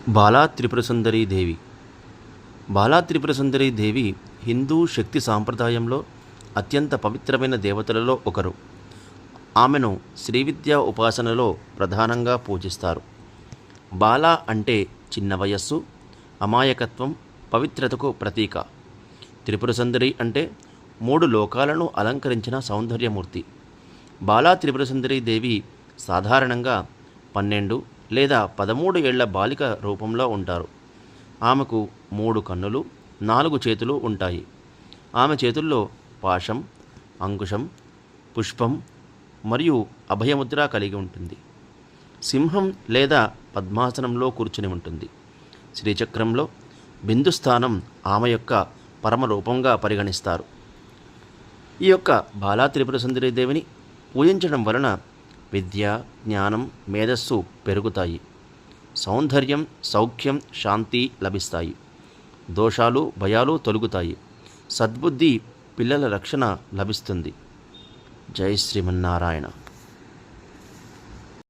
బాలా త్రిపుర సుందరీ దేవి. బాలా త్రిపుర సుందరీ దేవి హిందూ శక్తి సాంప్రదాయంలో అత్యంత పవిత్రమైన దేవతలలో ఒకరు. ఆమెను శ్రీవిద్యా ఉపాసనలో ప్రధానంగా పూజిస్తారు. బాలా అంటే చిన్న వయస్సు, అమాయకత్వం, పవిత్రతకు ప్రతీక. త్రిపుర సుందరి అంటే 3 లోకాలను అలంకరించిన సౌందర్యమూర్తి. బాలా త్రిపుర సుందరీ దేవి సాధారణంగా 12 లేదా 13 ఏళ్ల బాలిక రూపంలో ఉంటారు. ఆమెకు 3 కన్నులు, 4 చేతులు ఉంటాయి. ఆమె చేతుల్లో పాశం, అంకుశం, పుష్పం మరియు అభయముద్ర కలిగి ఉంటుంది. సింహం లేదా పద్మాసనంలో కూర్చుని ఉంటుంది. శ్రీచక్రంలో బిందుస్థానం ఆమె యొక్క పరమరూపంగా పరిగణిస్తారు. ఈ యొక్క బాలా త్రిపుర సుందరీ దేవిని పూజించడం వలన విద్య, జ్ఞానం, మేధస్సు పెరుగుతాయి. సౌందర్యం, సౌఖ్యం, శాంతి లభిస్తాయి. దోషాలు, భయాలు తొలగుతాయి. సద్బుద్ధి, పిల్లల రక్షణ లభిస్తుంది. జై శ్రీమన్నారాయణ.